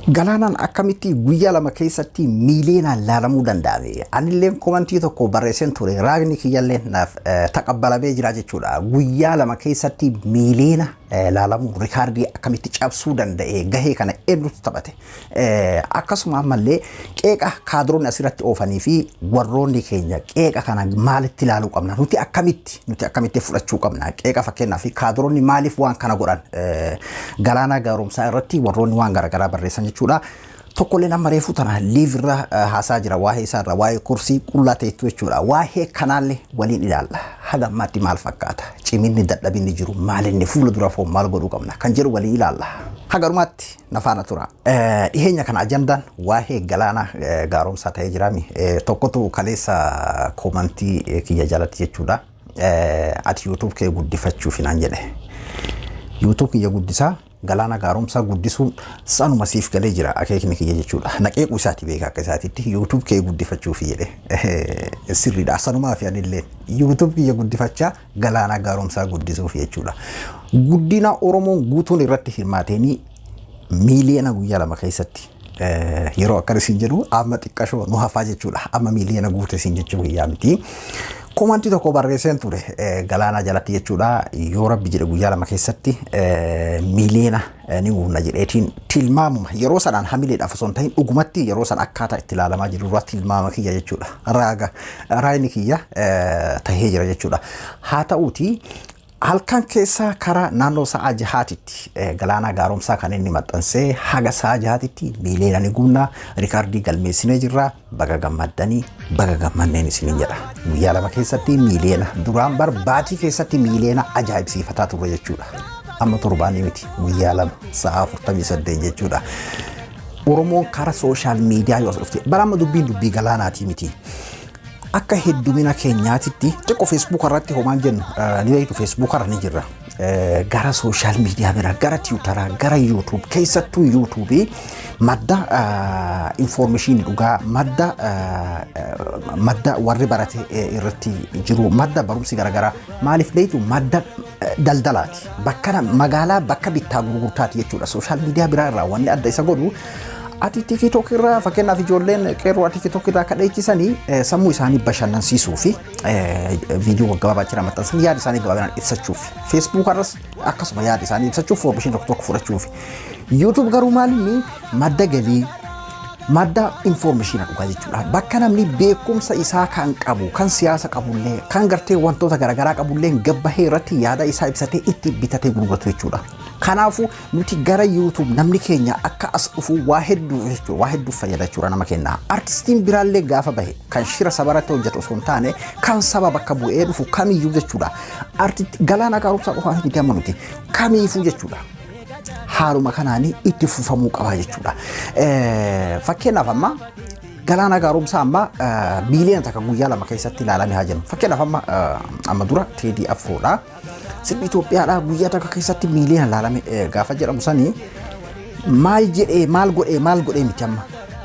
Galaanaan akkamitti guyyaa lama keessatti miiliyoonaan laalamuu danda'ame. Anillee komantii tokko barreesseen ture. Raagni kiyyallee naaf taqabbalamee jira jechuudha. Guyyaa lama keessatti miiliyoona laalamuu rikaardii akkamitti cabsuu danda'e gahee kana eenyutu taphate. Akkasuma ammallee qeeqa kaadiroonni asirratti oofanii fi warroonni keenya qeeqa kana maalitti ilaaluu qabna? Nuti akkamitti fudhachuu qabna? Qeeqa fakkeenyaaf kaadiroonni maaliif waan kana godhan? Galaana gaaromsaa irratti warroonni waan garaagaraa barreessan jechuudha. Tokkolleen amma reefuu tana liivirra haasaa jira waa'ee isaarra waa'ee kursii qullaa ta'etu jechuudha. Waa'ee kanaallee waliin ilaalla. Haga ammaatti maal fakkaata? Ciminni dadhabinni jiru maalinni fuula dura foon maal godhuu qabna? Kan jedhu waliin ilaalla. Hagarumaatti nafaana tura. Dhiheenya kana ajandaan waa'ee galaana gaaromsaa ta'ee jiraami. Tokkotu kaleessa komantii kiyya jalatti jechuudha. Ati YouTube kee guddifachuuf hinaan jedhe. YouTube kiyya guddisaa galaana gaaromsaa guddisuun sanuma siif galee jira akeekni kiyya jechuudha. Naqeequu isaati beeka akka isaatitti YouTube kee guddifachuuf jedhe. Sirriidha. Sanumaa fi anillee YouTube kiyya guddifachaa galaana gaaromsaa guddisuuf jechuudha. Guddina Oromoon guutuun irratti hirmaateenii miiliyoona guyyaa lama keessatti yeroo akkasiin jedhu amma xiqqashoo nu hafaa jechuudha. Amma miiliyoona guute siin jechuu guyyaa miti. Komantii tokko barreesseen ture galaana jalatti jechuudha. Yoo rabbi jedhe guyyaa lama keessatti miiliyoona ni uumna jedheetiin tilmaamuma yeroo sanaan hamileedhaaf osoo hin ta'in dhugumatti yeroo san akkaataa itti ilaalamaa jiru irratti tilmaama kiyya jechuudha. Raayini kiyya tahee jira jechuudha. Haa ta'uuti halkan keessa karaa naannoo sa'a jahaatitti galaana gaaromsaa kan inni maxxansee haga sa'a jahaatitti miiliyoona ni guunna rikaardii galmeessinee jirra. Baga gammaddanii baga gammanneen isiniin jedha. Guyyaa lama keessatti miiliyoona duraan barbaatii keessatti miiliyoona ajaa'ibsiifataa ture jechuudha. Amma torbaanii miti guyyaa lama sa'a 48 jechuudha. Oromoon karaa sooshaal miidiyaa yoo dhufte bara dubbii galaanaatii miti. Akka heddumina keenyaatitti xiqqoo Facebook irratti homaan jennu ni beektu Facebook irra ni jirra. Gara sooshaal miidiyaa bira gara Twitter gara YouTube keessattuu YouTube madda information dhugaa madda warri barate irratti jiru madda barumsi garaagaraa maaliif leetu madda daldalaati. Bakka magaalaa bakka bittaa gurgurtaati jechuudha. Sooshaal miidiyaa biraa irraa wanni adda isa godhu ati TikTok irraa fakkeenyaaf ijoolleen qeerroo TikTok irraa kadheechisanii sammuu isaanii bashannansiisuu fi viidiyoo gabaabaa jira maxxansan yaada isaanii gabaabinaan ibsachuuf Facebook irras akkasuma yaada isaanii ibsachuuf information tokko fudhachuuf YouTube garuu maalinni madda galii madda information dhugaa jechuudha. Bakka namni beekumsa isaa kan qabu kan siyaasa qabullee kan gartee wantoota garaagaraa qabullee gabbahee irratti yaada isaa ibsatee itti bitatee gurguratu jechuudha. Kanaafu nuti gara YouTube namni keenya akka as dhufu waa hedduu fayyadachuudha nama kenna. Artistiin biraallee gaafa bahe kan shira sabaratti hojjetu osoo hin taane kan saba bakka bu'ee dhufu kamiyyuu jechuudha. Galaana gaaromsaa qofaa miti amma nuti kamiifuu jechuudha. Haaluma kanaanii itti fufamuu qaba jechuudha. Fakkeenyaaf amma galaana gaaromsaa amma miiliyoona takka guyyaa lama keessatti ilaalamee haa jennu. Fakkeenyaaf amma dura Teedii Afroodha. Sirbi Itoophiyaadhaa guyyaa takka keessatti miiliyoona laalame gaafa jedhamu sanii maal godhee miti amma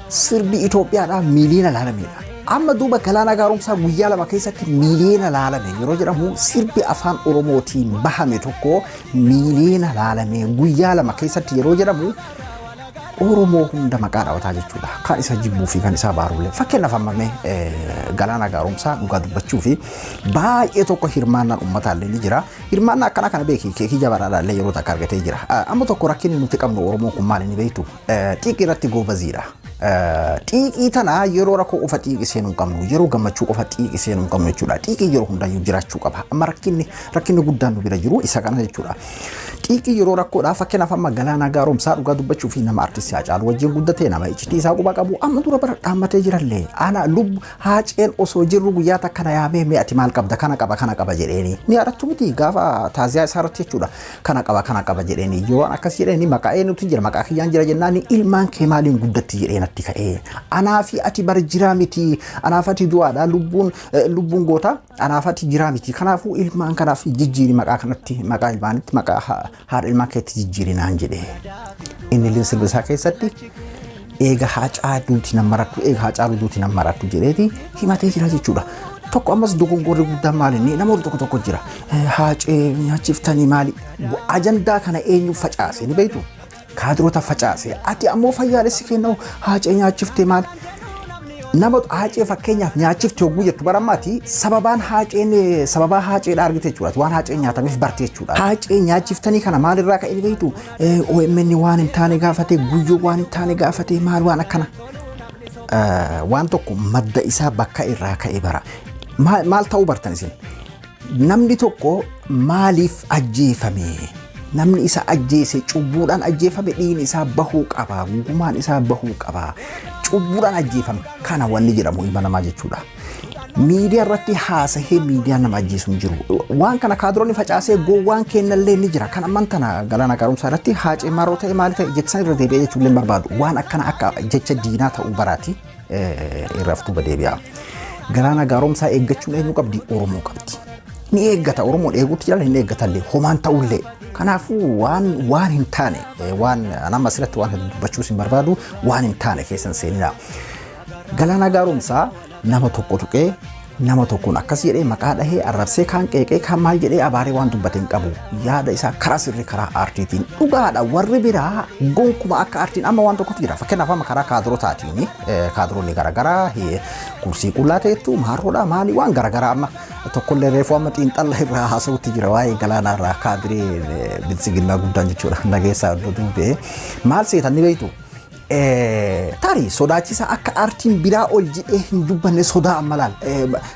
sirbi Itoophiyaadhaa miiliyoona laalameedha. Amma duuba galaana gaaromsaa guyyaa lama keessatti miiliyoona laalame yeroo jedhamu sirbi afaan Oromootiin bahame tokko miiliyoona laalame guyyaa lama keessatti yeroo jedhamu Oromoo hunda maqaa dhawataa jechuudha. Kan isa jibbuu fi kan isa baarullee fakkeenyaaf amma galaana gaaromsaa dhugaa dubbachuu fi baay'ee tokko hirmaannaan uummataallee ni jira. Hirmaannaa akkana kana beeki keekii jabaadhaallee yeroo takka argatee jira. Amma tokko rakkinni nuti qabnu Oromoo kun maali ni beektu? Xiiqii irratti goobaziidha. Xiiqii tana yeroo rakkoo qofa xiiqii seenuu hin qabnu yeroo gammachuu qofa xiiqii seenuu hin qabnu jechuudha. Xiiqii yeroo hundayyuu jiraachuu qaba. Amma rakkinni guddaan nu bira jiru isa kana jechuudha. Xiiqii yeroo rakkoodhaa fakkeenyaaf amma galaana gaaromsaa dhugaa dubbachuu fi nama artistii Haacaaluu wajjin guddatee nama iccitii isaa quba qabu amma dura bara dhaammatee jirallee ana lubbu haaceen osoo jirru guyyaa takka na yaamee mee ati maal qabda kana qaba jedheeni ni arattu miti gaafa taaziyaa isaa irratti jechuudha kana qaba jedheeni yeroo akkas jedheeni maqaa eenyutu jira maqaa kiyyaan jira jennaan ilmaan kee maaliin guddatti jedhee natti ka'ee anaa fi ati bara jiraa miti anaaf ati du'aadha lubbuun goota anaaf ati jiraa miti kanaafuu ilmaan kanaaf jijjiiri maqaa kanatti maqaa ilmaanitti maqaa haadha ilmaan keetti jijjiiri naan jedhee inni linsirbi isaa keessatti eega Haacaaluuti nama marattu jedheeti himatee jira jechuudha. Tokko ammas dogongorri guddaan maalinni namoota tokko jira. Haacee nyaachiftanii maali? Ajandaa kana eenyu facaase ni beektu? kaadirota facaase ati ammoo fayyaalessi kennuu haacee nyaachiftee maal nama haacee fakkeenyaaf nyaachiftee hogguu jettu barammaati sababaa haaceedha argite jechuudha waan haacee nyaatameef barte jechuudha haacee nyaachiftanii kana maalirraa ka'e beektu OMN waan hin taane gaafate guyyoo waan hin taane gaafate maal waan akkana waan tokko madda isaa bakka irraa ka'e bara maal ta'uu bartan isin namni tokko maaliif ajjeefame namni isa ajjeese cubbuudhaan ajjeefame dhiigni isaa bahuu qaba gumaan isaa bahuu qaba cubbuudhaan ajjeefame kana wanni jedhamu ilma namaa jechuudha miidiyaa irratti haasahee miidiyaa nama ajjeesu hin jiru waan kana kaadironni facaasee gowwaan kennallee ni jira kan amman tana Galaanaa Gaaromsaa irratti haacee maroo ta'e maali ta'e jecha irra deebi'ee jechuullee barbaadu waan akkana akka jecha diinaa ta'uu baraati irraftuu badeebi'a Galaanaa Gaaromsaa eeggachuun eenyu qabdi Oromoo qabdi ni eeggata Oromoon eeguutti jira ni eeggatallee homaan ta'ullee kanaafuu waan hin taane waan anama asirratti waan dubbachuus hin barbaadu waan hin taane keessan seenina Galaanaa Gaaromsaa nama tokko tuqee nama tokkoon akkas jedhee maqaa dhahee arrabsee kaan qeeqee kaan maal jedhee abaaree waan dubbate hin qabu yaada isaa karaa sirrii karaa aartiitiin dhugaadha warri biraa gonkuma akka aartiin amma waan tokkotu jira fakkeenyaaf amma karaa kaadirotaatiin kaadironni garaagaraa kursii qullaa ta'ettu maarroodha maali waan garaagaraa amma tokkollee reefuu amma xiinxalla irraa haasawutti jira waa'ee Galaanaa irraa kaadiree bilisiginnaa guddaan jechuudha nageessaa duubee maal seetan ni beektu tarii sodaachisa akka aartiin biraa ol jedhee hin dubbanne sodaa ammalaan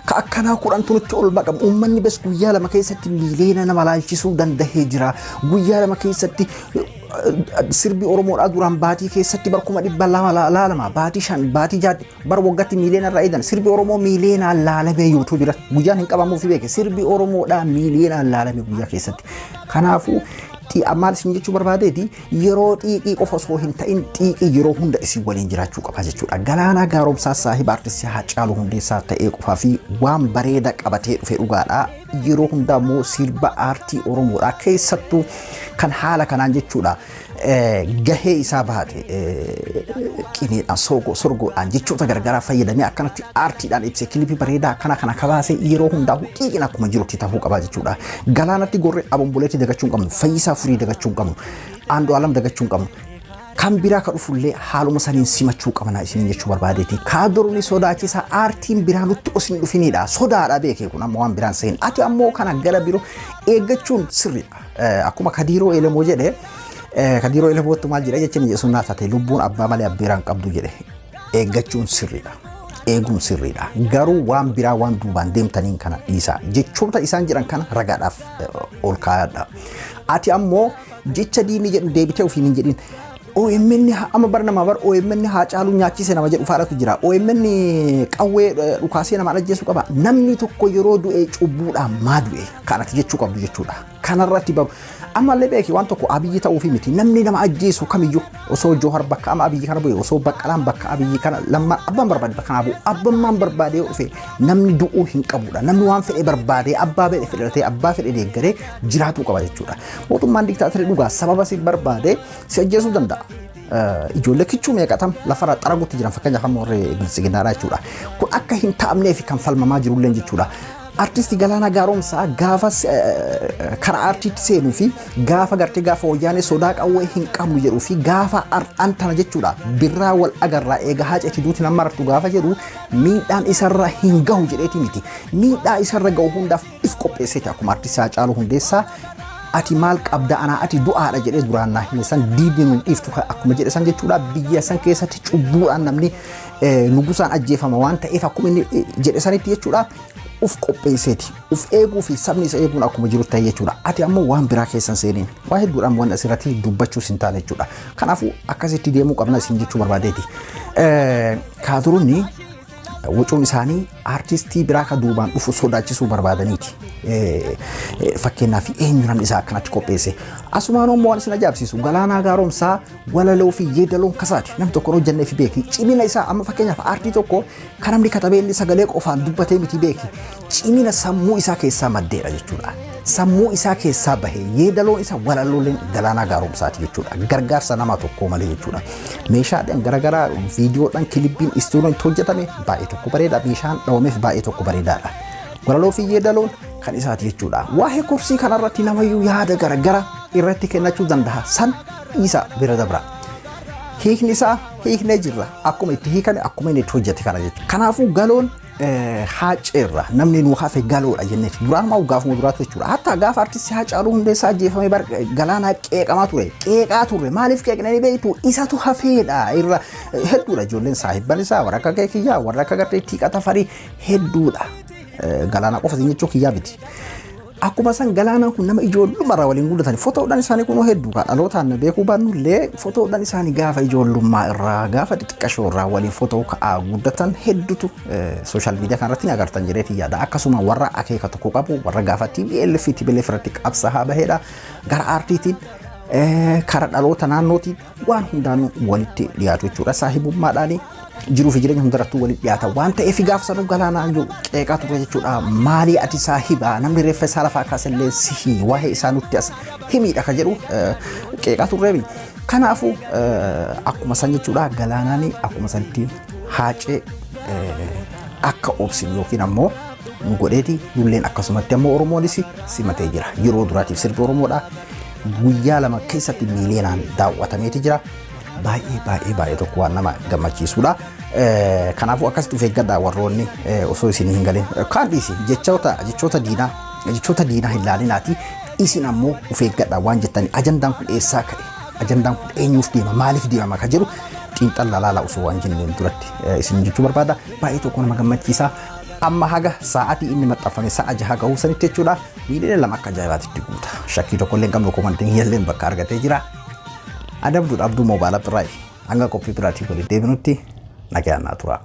ka akkanaa kudhan tunutti ol maqam uummanni bes guyyaa lama keessatti miiliyoona nama laalchisuu dandahee jira guyyaa lama keessatti sirbi Oromoodhaa duraan baatii keessatti barkuma 200 laalama baatii 5 baatii 6 bar waggaatti miiliyoona irraa eedan sirbi Oromoo miiliyoonaan laalame YouTube irra guyyaan hin qabamuuf beeke sirbi Oromoodhaa miiliyoonaan laalame guyyaa keessatti kanaafuu ammaan isin jechuu barbaadeeti yeroo xiiqii qofa osoo hin ta'in xiiqii yeroo hunda isin waliin jiraachuu qaba jechuudha Galaanaa Gaaromsaa saahiba aartistii Haacaaluu Hundeessaa ta'ee qofaa fi waan bareeda qabatee dhufe dhugaadha yeroo hunda immoo sirba aartii Oromoodhaa keessattuu kan haala kanaan jechuudha gahee isaa baate qineedhaan sorgoodhaan jechoota garagaraa fayyadamee akkanatti aartiidhaan ibsee kilipii bareedaa kana kabaasee yeroo hundaa xiiqiin akkuma jirutti ta'uu qaba jechuudha Galaanatti gorree abomboleetti dagachuu hin qabnu Fayyisaa Furii dagachuu hin qabnu Andu'aalam dagachuu hin qabnu kan biraa ka dhufullee haaluma saniin simachuu qabna isin jechuu barbaadeeti kaadironni sodaachisaa aartiin biraa nutti osin dhufinidha sodaadha beekee kun amma waan biraan seen ati ammoo kana gara biroo eeggachuun sirriidha akkuma Kadiiroo Elemoo jedhe Kadiiroo Elemoottu maal jedhe jechuun jechuun naafate lubbuun abbaa malee abbeeraan qabdu jedhe eeggachuun sirriidha eeguun sirriidha garuu waan biraa waan duubaan deemtaniin kana dhiisa jechoota isaan jedhan kana ragaadhaaf ol kaa'adha ati ammoo jecha diinni jedhu deebitee ofiin hin jedhin OMN amma bar nama bar OMN Haacaaluu nyaachise nama jedhu faadhatu jira OMN qawwee dhukaasee nama ajjeesu qaba namni tokko yeroo du'e cubbuudhaan maa du'e kanatti jechuu qabdu jechuudha kanarratti babu ammallee beeki waan tokko Abiyyi ta'uu fi miti namni nama ajjeesu kamiyyuu osoo Joohar bakka ama Abiyyi kana bu'e osoo Baqqalaan bakka Abiyyi kana lammaan abbaan barbaade bakka kana bu'u abbaan barbaadee dhufe namni du'uu hin qabudha namni waan fedhe barbaadee abbaa fedhe fedhatee abbaa fedhe deeggaree jiraatuu qaba jechuudha mootummaan diktaaterii dhugaa sababa si barbaade si ajjeesuu danda'a ijoollee kichuu meeqatam lafarra xaragutti jiran fakkeenyaaf amma warri bilisiginnaadha jechuudha kun akka hin taa'amneef kan falmamaa jirullee jechuudha artisti Galaanaa Gaaromsaa gaafa karaa aartiitti seenuu fi gaafa gartee gaafa wayyaanee sodaa qawwee hin qabnu jedhuu fi gaafa antana jechuudha birraa wal agarraa eega haaceetti duuti nama marartu gaafa jedhu miidhaan isarra hin gahu jedheeti miti miidhaa isarra gahu hundaaf if qopheesseeti akkuma artisti Haacaaluu Hundeessaa ati maal qabda anaa ati du'aadha jedhee duraan naa hin san diidni nu dhiiftu akkuma jedhe san jechuudha biyya san keessatti cubbuudhaan namni nugusaan ajjeefama waan ta'eef akkuma inni jedhe sanitti jechuudha uf qopheesseeti uf eeguu fi sabni isa eeguun akkuma jiru ta'e jechuudha ati ammoo waan biraa keessan seeniin waa hedduudhaan waan asirratti dubbachuus hin taane jechuudha kanaafuu akkasitti deemuu qabna isin jechuu barbaadeeti kaadironni wucuun isaanii artistii biraa ka duubaan dhufu sodaachisuu barbaadaniiti fakkeenyaaf eenyu namni isaa akkanatti qopheesse asumaan immoo waan isin ajaa'ibsiisu Galaanaa Gaaromsaa walaloo fi yeedaloon kasaati namni tokko hojjannee fi beeki cimina isaa amma fakkeenyaaf aartii tokko kan namni katabeelli sagalee qofaan dubbatee miti beeki cimina sammuu isaa keessaa maddeedha jechuudha sammuu isaa keessaa bahee yeedaloon isaa walalooleen Galaanaa Gaaromsaati jechuudha gargaarsa nama tokko malee jechuudha meeshaadhaan garagaraa viidiyoodhaan kilippiin istuudiyoon itti hojjetame baay'ee tokko bareeda meeshaan dhawameef baay'ee tokko bareedaadha walaloo fi yeedaloon kan isaati jechuudha waa'ee kursii kanarratti namayyuu yaada garagara irratti kennachuu danda'a san isa bira dabra. Hiikni isaa hiiknee jirra akkuma itti hiikame akkuma inni itti hojjete kana jechuudha. Kanaafuu galoon haaceerra namni nu hafe galoodha jennee duraan maa gaafuma duraatu jechuudha. Hatta gaafa artisti Haacaaluu Hundeessaa ajjeefame bar galaanaa qeeqamaa ture. Qeeqaa ture maaliif qeeqnanii beektu isatu hafeedha irra hedduudha ijoolleen saahibban isaa warra akka keekiyyaa warra akka gartee tiiqata farii hedduudha. Galaanaa qofa jechuu kiyyaa miti. Akkuma san galaanaan kun nama ijoollummaa waliin guddatan fotoodhaan isaanii kun hedduu ka dhalootaan beekuu baannullee fotoodhaan isaanii gaafa ijoollummaa irraa gaafa xixiqqashoo irraa waliin fotoo ka'aa guddatan hedduutu sooshaal miidiyaa kanarratti ni agartan jireetii yaada. Akkasuma warra akeeka tokko qabu warra gaafa TBL fi TBLF irratti qabsaa'aa baheedha gara aartiitiin karaa dhaloota naannootiin waan hundaanuu walitti dhiyaatu jechuudha. Saahibummaadhaanii jiruu fi jireenya hundarrattuu walitti dhiyaata waan ta'eef gaaf sanuu galaanaan jiru qeeqaa ture jechuudha. Maalii ati saahibaa namni reeffa isaa lafaa kaasallee sihi waa'ee isaa nutti as himiidha ka jedhu qeeqaa turreebi. Kanaafuu akkuma san jechuudha galaanaanii akkuma sanitti haacee akka obsin yookiin ammoo nu godheeti nulleen akkasumatti ammoo Oromoonis simatee jira. Yeroo duraatiif sirbi Oromoodha guyyaa lama keessatti miiliyoonaan daawwatameeti jira. Baay'ee tokko waan nama gammachiisudha. Kanaafuu akkasitti of eeggadhaa warroonni osoo isin hin galin kaardisi jechoota diinaa hin laalinaati. Isin ammoo of eeggadhaa waan jettanii ajandaan kun eessaa ka'e ajandaan kun eenyuuf deema maaliif deemama ka jedhu xiinxallaa laalaa osoo waan jenneen duratti isin jechuu barbaada. Baay'ee tokko nama gammachiisa. Amma haga sa'aatii inni maxxanfame sa'a 6 gahuu sanitti jechuudha. Miiliyoona 2 akka ajaa'ibaatitti guuta. Shakkii tokko illee hin qabnu komantiin illee bakka argatee jira. Adabduu dhabduu moobaala biraa hanga qophii biraatii waliin deebinutti nagaan naa tura.